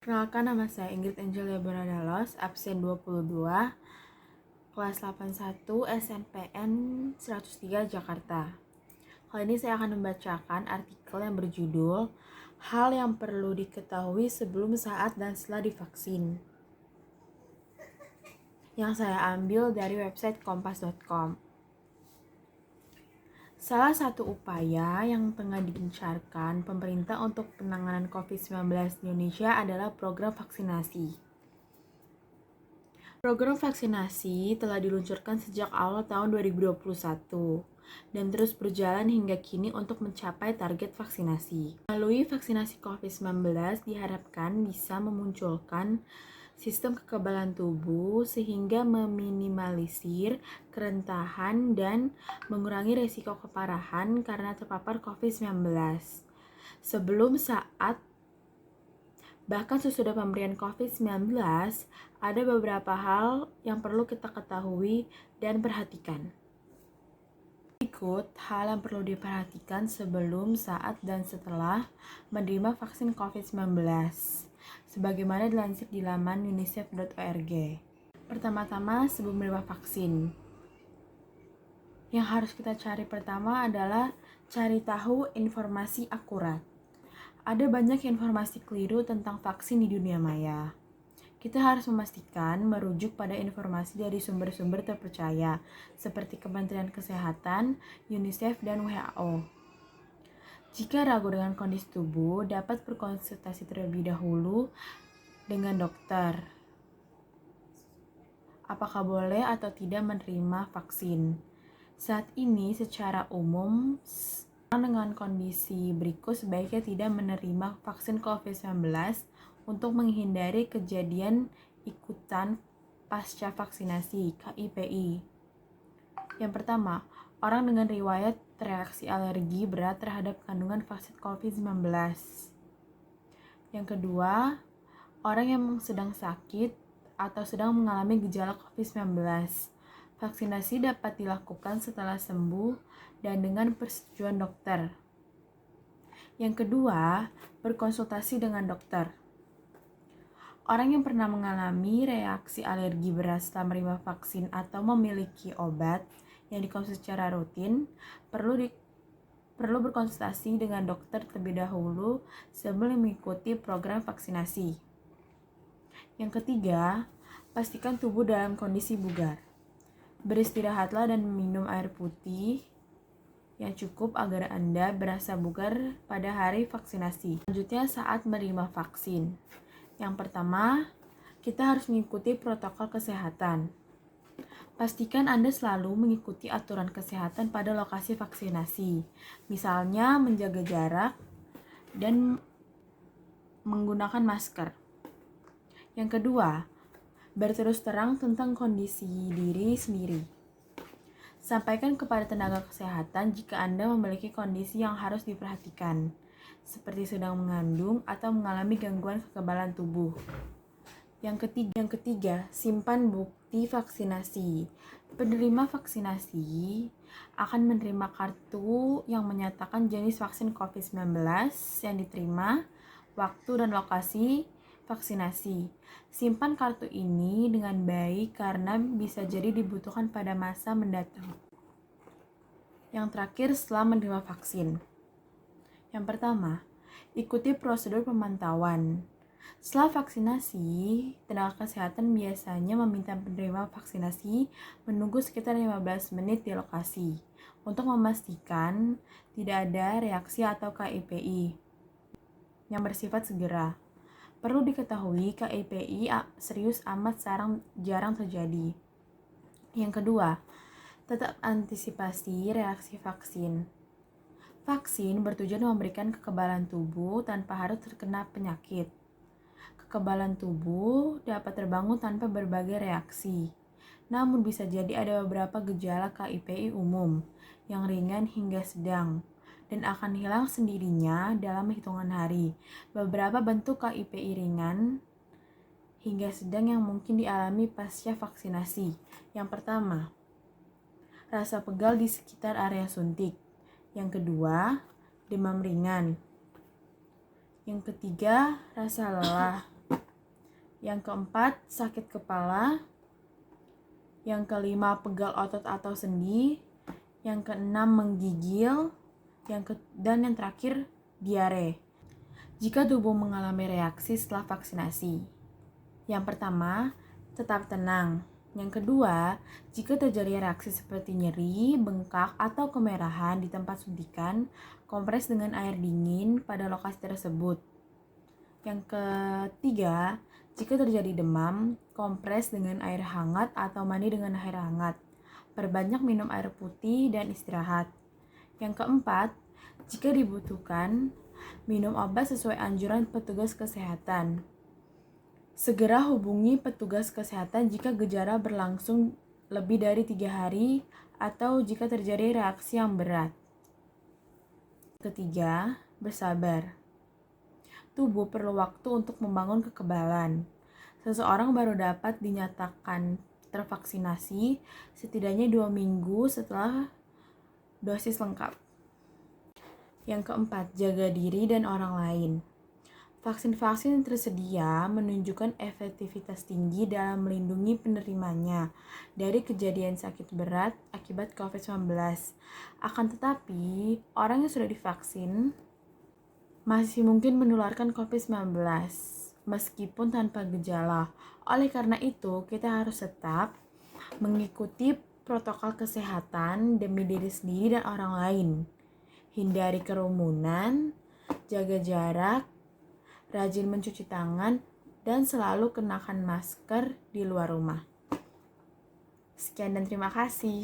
Perkenalkan, nama saya Ingrid Angelia Beradalos, absen 22, kelas 81 SNPN 103 Jakarta. Kali ini saya akan membacakan artikel yang berjudul Hal yang perlu diketahui sebelum, saat, dan setelah divaksin, yang saya ambil dari website kompas.com. Salah satu upaya yang tengah digencarkan pemerintah untuk penanganan COVID-19 di Indonesia adalah program vaksinasi. Program vaksinasi telah diluncurkan sejak awal tahun 2021 dan terus berjalan hingga kini untuk mencapai target vaksinasi. Melalui vaksinasi COVID-19 diharapkan bisa memunculkan sistem kekebalan tubuh sehingga meminimalisir kerentanan dan mengurangi risiko keparahan karena terpapar COVID-19 sebelum, saat, bahkan sesudah pemberian COVID-19. Ada beberapa hal yang perlu kita ketahui dan perhatikan. Berikut hal yang perlu diperhatikan sebelum, saat, dan setelah menerima vaksin COVID-19, sebagaimana dilansir di laman unicef.org. Pertama-tama, sebelum menerima vaksin, yang harus kita cari pertama adalah cari tahu informasi akurat. Ada banyak informasi keliru tentang vaksin di dunia maya. Kita harus memastikan merujuk pada informasi dari sumber-sumber terpercaya, seperti Kementerian Kesehatan, UNICEF, dan WHO. Jika ragu dengan kondisi tubuh, dapat berkonsultasi terlebih dahulu dengan dokter. Apakah boleh atau tidak menerima vaksin? Saat ini, secara umum, orang dengan kondisi berikut sebaiknya tidak menerima vaksin COVID-19 untuk menghindari kejadian ikutan pasca vaksinasi (KIPI). Yang pertama, orang dengan riwayat reaksi alergi berat terhadap kandungan vaksin COVID-19. Yang kedua, orang yang sedang sakit atau sedang mengalami gejala COVID-19. Vaksinasi dapat dilakukan setelah sembuh dan dengan persetujuan dokter. Yang kedua, berkonsultasi dengan dokter. Orang yang pernah mengalami reaksi alergi berat setelah menerima vaksin atau memiliki obat yang dikonsumsi secara rutin perlu berkonsultasi dengan dokter terlebih dahulu sebelum mengikuti program vaksinasi. Yang ketiga, pastikan tubuh dalam kondisi bugar. Beristirahatlah dan minum air putih yang cukup agar Anda berasa bugar pada hari vaksinasi. Selanjutnya, saat menerima vaksin. Yang pertama, kita harus mengikuti protokol kesehatan. Pastikan Anda selalu mengikuti aturan kesehatan pada lokasi vaksinasi, misalnya menjaga jarak dan menggunakan masker. Yang kedua, berterus terang tentang kondisi diri sendiri. Sampaikan kepada tenaga kesehatan jika Anda memiliki kondisi yang harus diperhatikan, seperti sedang mengandung atau mengalami gangguan kekebalan tubuh. Yang ketiga, simpan bukti vaksinasi. Penerima vaksinasi akan menerima kartu yang menyatakan jenis vaksin COVID-19 yang diterima, waktu dan lokasi vaksinasi. Simpan kartu ini dengan baik karena bisa jadi dibutuhkan pada masa mendatang. Yang terakhir, setelah menerima vaksin. Yang pertama, ikuti prosedur pemantauan. Setelah vaksinasi, tenaga kesehatan biasanya meminta penerima vaksinasi menunggu sekitar 15 menit di lokasi untuk memastikan tidak ada reaksi atau KIPI yang bersifat segera. Perlu diketahui, KIPI serius amat jarang terjadi. Yang kedua, tetap antisipasi reaksi vaksin. Vaksin bertujuan memberikan kekebalan tubuh tanpa harus terkena penyakit. Kekebalan tubuh dapat terbangun tanpa berbagai reaksi. Namun bisa jadi ada beberapa gejala KIPI umum yang ringan hingga sedang dan akan hilang sendirinya dalam hitungan hari. Beberapa bentuk KIPI ringan hingga sedang yang mungkin dialami pasca vaksinasi. Yang pertama, rasa pegal di sekitar area suntik. Yang kedua, demam ringan. Yang ketiga, rasa lelah. Yang keempat, sakit kepala. Yang kelima, pegal otot atau sendi. Yang keenam, menggigil. Dan yang terakhir, diare. Jika tubuh mengalami reaksi setelah vaksinasi. Yang pertama, tetap tenang. Yang kedua, jika terjadi reaksi seperti nyeri, bengkak, atau kemerahan di tempat suntikan, kompres dengan air dingin pada lokasi tersebut. Yang ketiga, jika terjadi demam, kompres dengan air hangat atau mandi dengan air hangat. Perbanyak minum air putih dan istirahat. Yang keempat, jika dibutuhkan, minum obat sesuai anjuran petugas kesehatan. Segera hubungi petugas kesehatan jika gejala berlangsung lebih dari 3 hari atau jika terjadi reaksi yang berat. Ketiga, bersabar. Tubuh perlu waktu untuk membangun kekebalan. Seseorang baru dapat dinyatakan tervaksinasi setidaknya 2 minggu setelah dosis lengkap. Yang keempat, jaga diri dan orang lain. Vaksin-vaksin yang tersedia menunjukkan efektivitas tinggi dalam melindungi penerimanya dari kejadian sakit berat akibat COVID-19. Akan tetapi, orang yang sudah divaksin masih mungkin menularkan COVID-19 meskipun tanpa gejala. Oleh karena itu, kita harus tetap mengikuti protokol kesehatan demi diri sendiri dan orang lain. Hindari kerumunan, jaga jarak, rajin mencuci tangan, dan selalu kenakan masker di luar rumah. Sekian dan terima kasih.